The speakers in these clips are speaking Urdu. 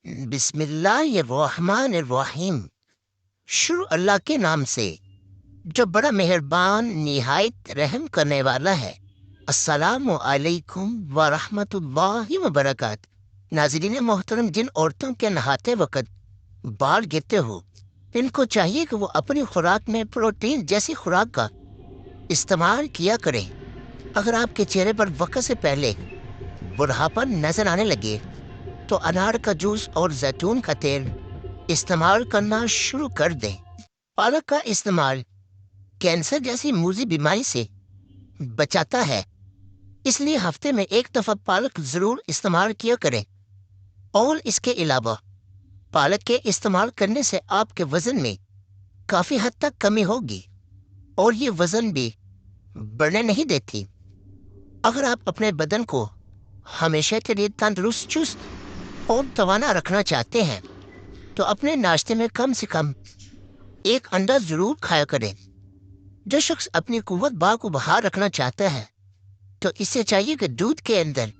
بسم اللہ الرحمن الرحیم۔ شروع اللہ کے نام سے جو بڑا مہربان نہایت رحم کرنے والا ہے۔ السلام علیکم ورحمۃ اللہ وبرکاتہ۔ ناظرین محترم، جن عورتوں کے نہاتے وقت بال گرتے ہو، ان کو چاہیے کہ وہ اپنی خوراک میں پروٹین جیسی خوراک کا استعمال کیا کریں۔ اگر آپ کے چہرے پر وقت سے پہلے بڑھاپا نظر آنے لگے تو انار کا جوس اور زیتون کا تیل استعمال کرنا شروع کر دیں۔ پالک کا استعمال کینسر جیسی موذی بیماری سے بچاتا ہے، اس لیے ہفتے میں ایک دفعہ پالک ضرور استعمال کیا کریں۔ اور اس کے علاوہ پالک کے استعمال کرنے سے آپ کے وزن میں کافی حد تک کمی ہوگی اور یہ وزن بھی بڑھنے نہیں دیتی۔ اگر آپ اپنے بدن کو ہمیشہ کے لیے تندرست، چست اور توانا رکھنا چاہتے ہیں تو اپنے ناشتے میں کم سے کم ایک انڈا ضرور کھایا کریں۔ جو شخص اپنی قوت کو بحال رکھنا چاہتا ہے تو اسے چاہیے کہ دودھ کے اندر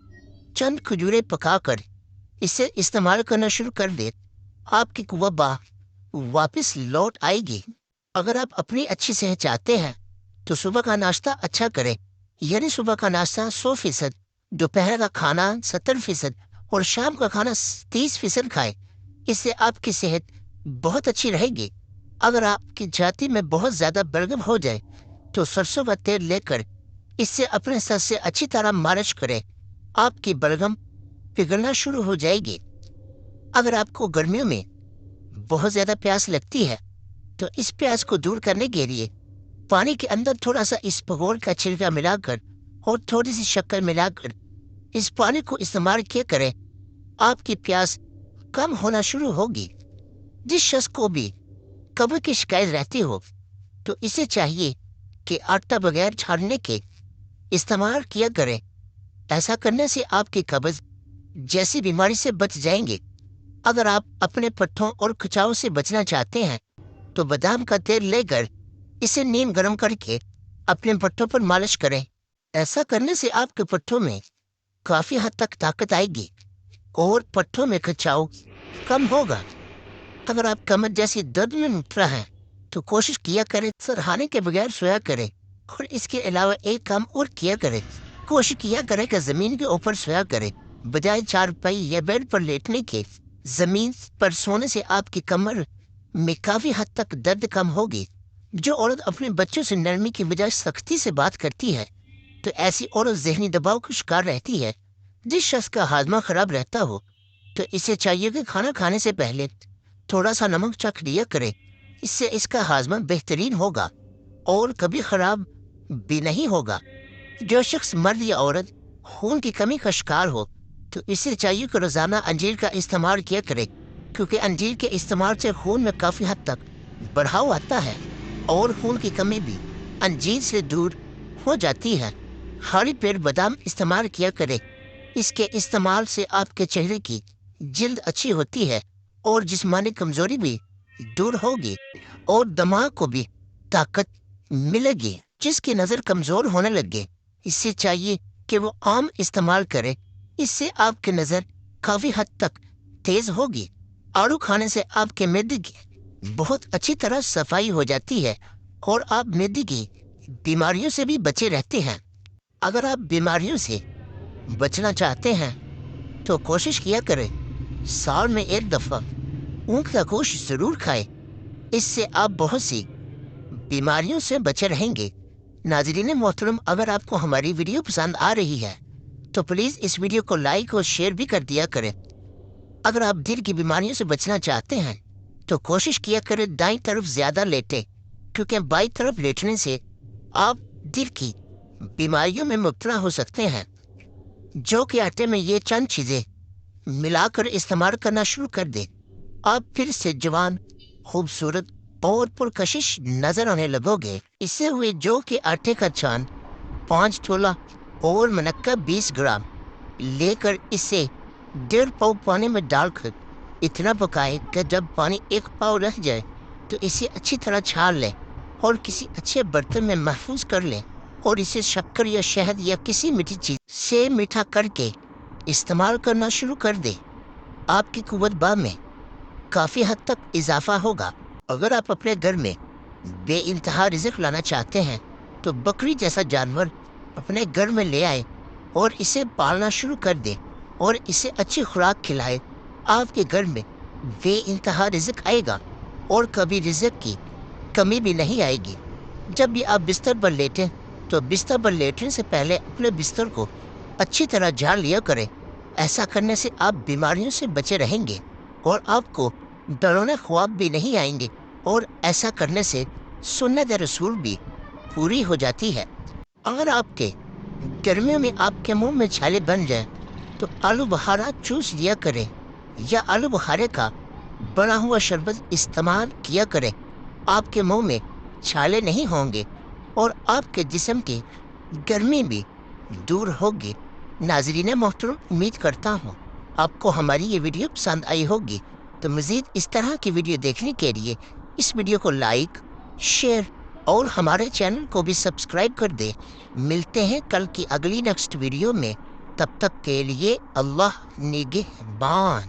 چند کھجوریں پکا کر اسے استعمال کرنا شروع کر دے۔ آپ کی قوت واپس لوٹ آئے گی۔ اگر آپ اپنی اچھی صحت چاہتے ہیں تو صبح کا ناشتہ اچھا کریں، یعنی صبح کا ناشتہ 100%، دوپہر کا کھانا 70% اور شام کا کھانا 30% کھائیں۔ اس سے آپ کی صحت بہت اچھی رہے گی۔ اگر آپ کی چھاتی میں بہت زیادہ بلغم ہو جائے تو سرسوں کا تیل لے کر اس سے اپنے سر سے اچھی طرح مالش کریں، آپ کی بلغم پگھلنا شروع ہو جائے گی۔ اگر آپ کو گرمیوں میں بہت زیادہ پیاس لگتی ہے تو اس پیاس کو دور کرنے کے لیے پانی کے اندر تھوڑا سا اسپغول کا چھلکا ملا کر اور تھوڑی سی شکر ملا کر اس پانی کو استعمال کیا کریں، آپ کی پیاس کم ہونا شروع ہوگی۔ جس شخص کو بھی قبض کی شکایت رہتی ہو تو اسے چاہیے کہ آٹا بغیر چھاننے کے استعمال کیا کرے۔ ایسا کرنے سے آپ کی قبض جیسی بیماری سے بچ جائیں گے۔ اگر آپ اپنے پٹھوں اور کھچاؤ سے بچنا چاہتے ہیں تو بادام کا تیل لے کر اسے نیم گرم کر کے اپنے پٹھوں پر مالش کریں۔ ایسا کرنے سے آپ کے پٹھوں میں کافی حد تک طاقت آئے گی اور پٹھوں میں کھچاؤ کم ہوگا۔ اگر آپ کمر جیسی درد میں مبتلا ہیں تو کوشش کیا کریں سرہانے کے بغیر سویا کریں، اور اس کے علاوہ ایک کام اور کیا کریں، کوشش کیا کریں کہ زمین کے اوپر سویا کریں بجائے چارپائی یا بیڈ پر لیٹنے کے۔ زمین پر سونے سے آپ کی کمر میں کافی حد تک درد کم ہوگی۔ جو عورت اپنے بچوں سے نرمی کی بجائے سختی سے بات کرتی ہے تو ایسی عورت ذہنی دباؤ کا شکار رہتی ہے۔ جس شخص کا ہاضمہ خراب رہتا ہو تو اسے چاہیے کہ کھانا کھانے سے پہلے تھوڑا سا نمک چکھ لیا کرے، اس سے اس کا ہاضمہ بہترین ہوگا اور کبھی خراب بھی نہیں ہوگا۔ جو شخص مرد یا عورت خون کی کمی کا شکار ہو تو اسے چاہیے کہ روزانہ انجیر کا استعمال کیا کرے، کیونکہ انجیر کے استعمال سے خون میں کافی حد تک بڑھاؤ آتا ہے اور خون کی کمی بھی انجیر سے دور ہو جاتی ہے۔ خالی پیٹ بادام استعمال کیا کرے، اس کے استعمال سے آپ کے چہرے کی جلد اچھی ہوتی ہے اور جسمانی کمزوری بھی دور ہوگی اور دماغ کو بھی طاقت ملے گی۔ جس کی نظر کمزور ہونے لگے اس سے چاہیے کہ وہ آم استعمال کرے، اس سے آپ کی نظر کافی حد تک تیز ہوگی۔ آڑو کھانے سے آپ کے معدے کی بہت اچھی طرح صفائی ہو جاتی ہے اور آپ معدے کی بیماریوں سے بھی بچے رہتے ہیں۔ اگر آپ بیماریوں سے بچنا چاہتے ہیں تو کوشش کیا کریں سال میں ایک دفعہ اونٹ کا گوشت ضرور کھائیں، اس سے آپ بہت سی بیماریوں سے بچے رہیں گے۔ ناظرین محترم، اگر آپ کو ہماری ویڈیو پسند آ رہی ہے تو پلیز اس ویڈیو کو لائک اور شیئر بھی کر دیا کریں۔ اگر آپ دل کی بیماریوں سے بچنا چاہتے ہیں تو کوشش کیا کریں دائیں طرف زیادہ لیٹیں، کیونکہ بائیں طرف لیٹنے سے آپ دل کی بیماریوں میں مبتلا ہو سکتے ہیں۔ جو کہ آٹے میں یہ چند چیزیں ملا کر استعمال کرنا شروع کر دیں، آپ پھر سے جوان، خوبصورت اور پرکشش نظر آنے لگو گے۔ اس سے ہوئے جو کہ آٹے کا چاند 5 تولا اور منقع 20 گرام لے کر اسے 1.5 پاؤ پانی میں ڈال کر اتنا پکائے کہ جب پانی 1 پاؤ رہ جائے تو اسے اچھی طرح چھان لیں اور کسی اچھے برتن میں محفوظ کر لیں اور اسے شکر یا شہد یا کسی میٹھی چیز سے میٹھا کر کے استعمال کرنا شروع کر دیں۔ آپ کی قوت با میں کافی حد تک اضافہ ہوگا۔ اگر آپ اپنے گھر میں بے انتہا رزق لانا چاہتے ہیں تو بکری جیسا جانور اپنے گھر میں لے آئے اور اسے پالنا شروع کر دے اور اسے اچھی خوراک کھلائے۔ آپ کے گھر میں بے انتہا رزق آئے گا اور کبھی رزق کی کمی بھی نہیں آئے گی۔ جب بھی آپ بستر پر لیٹیں تو بستر پر لیٹنے سے پہلے اپنے بستر کو اچھی طرح جھاڑ لیا کریں۔ ایسا کرنے سے آپ بیماریوں سے بچے رہیں گے اور آپ کو ڈرونے خواب بھی نہیں آئیں گے، اور ایسا کرنے سے سنت رسول بھی پوری ہو جاتی ہے۔ اگر آپ کے گرمیوں میں آپ کے منہ میں چھالے بن جائیں تو آلو بخارا چوس لیا کریں یا آلو بخارے کا بنا ہوا شربت استعمال کیا کریں۔ آپ کے منہ میں چھالے نہیں ہوں گے اور آپ کے جسم کی گرمی بھی دور ہوگی۔ ناظرین محترم، امید کرتا ہوں آپ کو ہماری یہ ویڈیو پسند آئی ہوگی، تو مزید اس طرح کی ویڈیو دیکھنے کے لیے اس ویڈیو کو لائک، شیئر اور ہمارے چینل کو بھی سبسکرائب کر دیں۔ ملتے ہیں کل کی اگلی نیکسٹ ویڈیو میں، تب تک کے لیے اللہ نگہبان۔